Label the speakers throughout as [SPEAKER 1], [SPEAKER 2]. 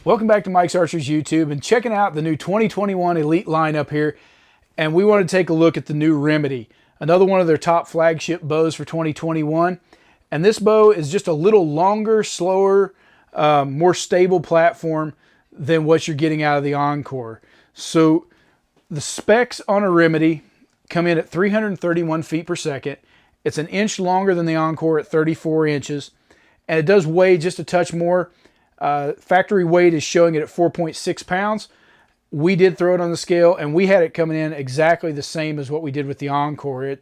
[SPEAKER 1] Welcome back to Mike's Archers YouTube and checking out the new 2021 Elite lineup here. And we want to take a look at the new Remedy, another one of their top flagship bows for 2021. And this bow is just a little longer, slower, more stable platform than what you're getting out of the Encore. So the specs on a Remedy come in at 331 feet per second. It's an inch longer than the Encore at 34 inches. And it does weigh just a touch more. Factory weight is showing it at 4.6 pounds. We did throw it on the scale and we had it coming in exactly the same as what we did with the Encore.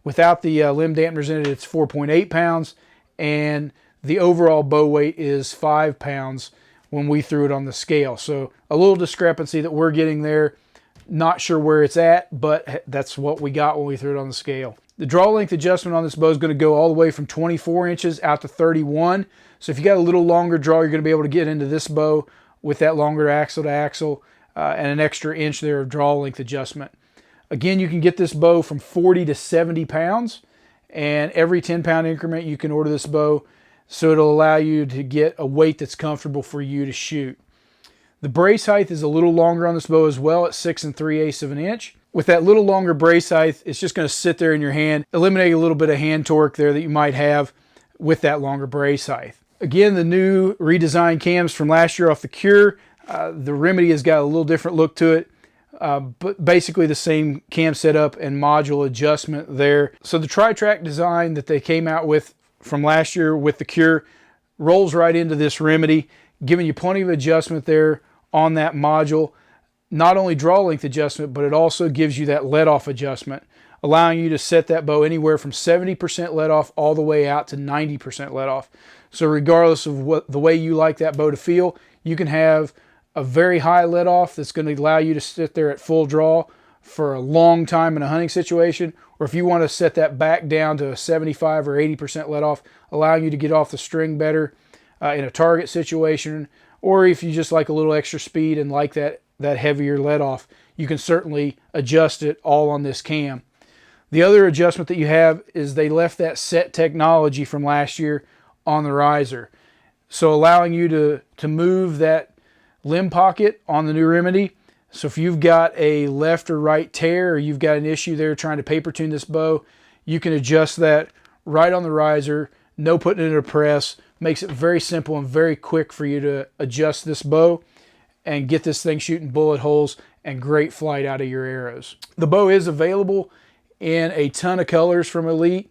[SPEAKER 1] Without the limb dampeners in it, it's 4.8 pounds, and the overall bow weight is 5 pounds when we threw it on the scale. So a little discrepancy that we're getting there. Not sure where it's at, but that's what we got when we threw it on the scale. The draw length adjustment on this bow is going to go all the way from 24 inches out to 31. So if you got a little longer draw, you're going to be able to get into this bow with that longer axle to axle and an extra inch there of draw length adjustment. Again, you can get this bow from 40 to 70 pounds, and every 10-pound increment you can order this bow, so it'll allow you to get a weight that's comfortable for you to shoot. The brace height is a little longer on this bow as well at 6 3/8 of an inch. With that little longer brace height, it's just going to sit there in your hand, eliminate a little bit of hand torque there that you might have with that longer brace height. Again, the new redesigned cams from last year off the Cure. The Remedy has got a little different look to it, but basically the same cam setup and module adjustment there. So the Tri-Track design that they came out with from last year with the Cure rolls right into this Remedy, giving you plenty of adjustment there on that module. Not only draw length adjustment, but it also gives you that let-off adjustment, allowing you to set that bow anywhere from 70% let-off all the way out to 90% let-off. So regardless of the way you like that bow to feel, you can have a very high let-off that's going to allow you to sit there at full draw for a long time in a hunting situation, or if you want to set that back down to a 75 or 80% let-off, allowing you to get off the string better in a target situation, or if you just like a little extra speed and like that heavier let-off, you can certainly adjust it all on this cam. The other adjustment that you have is they left that S.E.T technology from last year on the riser. So allowing you to move that limb pocket on the new Remedy. So if you've got a left or right tear, or you've got an issue there trying to paper tune this bow, you can adjust that right on the riser, no putting it in a press. Makes it very simple and very quick for you to adjust this bow and get this thing shooting bullet holes and great flight out of your arrows. The bow is available in a ton of colors from Elite.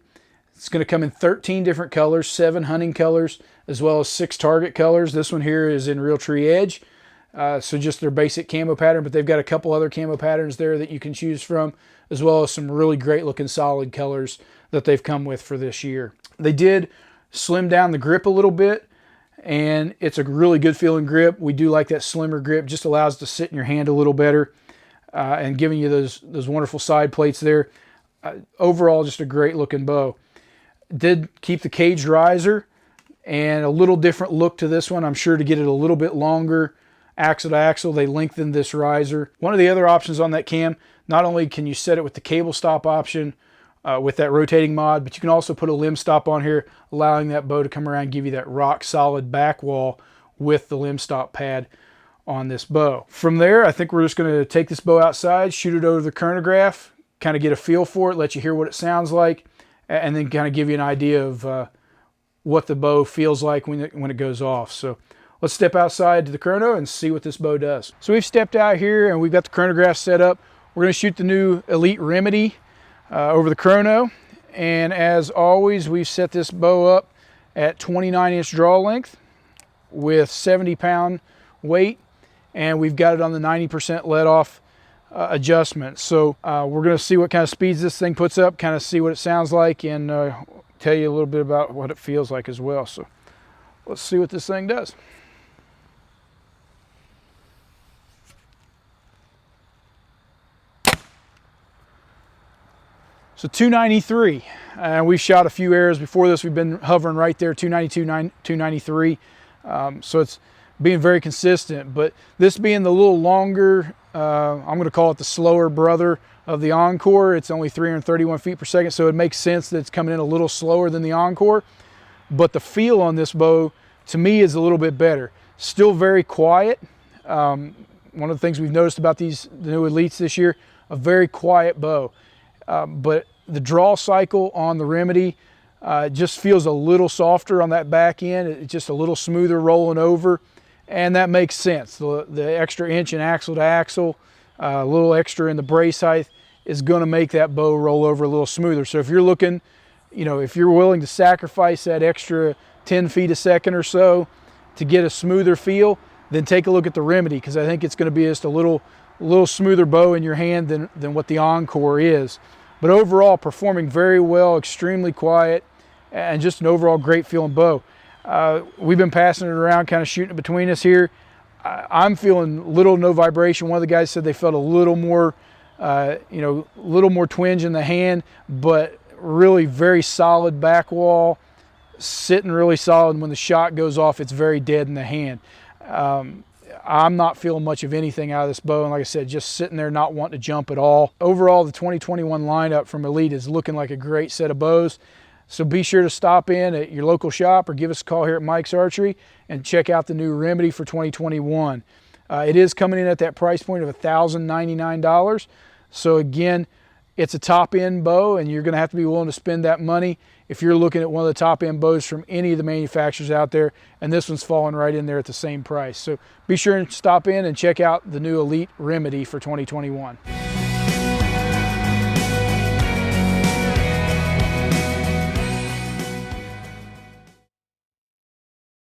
[SPEAKER 1] It's going to come in 13 different colors, 7 hunting colors, as well as 6 target colors. This one here is in Realtree Edge, so just their basic camo pattern, but they've got a couple other camo patterns there that you can choose from, as well as some really great looking solid colors that they've come with for this year. They did slim down the grip a little bit, and it's a really good feeling grip. We do like that slimmer grip, just allows it to sit in your hand a little better, and giving you those wonderful side plates there. Overall, just a great looking bow. Did keep the caged riser and a little different look to this one. I'm sure to get it a little bit longer axle to axle, they lengthened this riser. One of the other options on that cam, not only can you set it with the cable stop option with that rotating mod, but you can also put a limb stop on here, allowing that bow to come around and give you that rock solid back wall with the limb stop pad on this bow. From there, I think we're just going to take this bow outside, shoot it over the chronograph, kind of get a feel for it, let you hear what it sounds like, and then kind of give you an idea of what the bow feels like when it goes off. So let's step outside to the chrono and see what this bow does. So we've stepped out here and we've got the chronograph set up. We're going to shoot the new Elite Remedy over the chrono, and as always, we've set this bow up at 29-inch draw length with 70-pound weight, and we've got it on the 90% let-off adjustment. So we're going to see what kind of speeds this thing puts up, kind of see what it sounds like, and tell you a little bit about what it feels like as well. So let's see what this thing does. So 293, and we've shot a few arrows before this. We've been hovering right there, 292, 293. So it's being very consistent, but this being the little longer, I'm going to call it the slower brother of the Encore. It's only 331 feet per second, so it makes sense that it's coming in a little slower than the Encore, but the feel on this bow to me is a little bit better. Still very quiet. One of the things we've noticed about the new Elites this year, a very quiet bow. But the draw cycle on the Remedy just feels a little softer on that back end. It's just a little smoother rolling over, and that makes sense. The extra inch in axle to axle, a little extra in the brace height is going to make that bow roll over a little smoother. So if you're looking, you know, if you're willing to sacrifice that extra 10 feet a second or so to get a smoother feel, then take a look at the Remedy, because I think it's going to be just a little smoother bow in your hand than what the Encore is. But overall, performing very well, extremely quiet, and just an overall great feeling bow. We've been passing it around, kind of shooting it between us here. I'm feeling little no vibration. One of the guys said they felt a little more, you know, a little more twinge in the hand, but really very solid back wall, sitting really solid. When the shot goes off, it's very dead in the hand. I'm not feeling much of anything out of this bow, and like I said, just sitting there not wanting to jump at all. Overall, the 2021 lineup from Elite is looking like a great set of bows. So be sure to stop in at your local shop or give us a call here at Mike's Archery and check out the new Remedy for 2021. It is coming in at that price point of $1,099. So again, it's a top-end bow, and you're going to have to be willing to spend that money if you're looking at one of the top-end bows from any of the manufacturers out there, and this one's falling right in there at the same price. So be sure and stop in and check out the new Elite Remedy for 2021.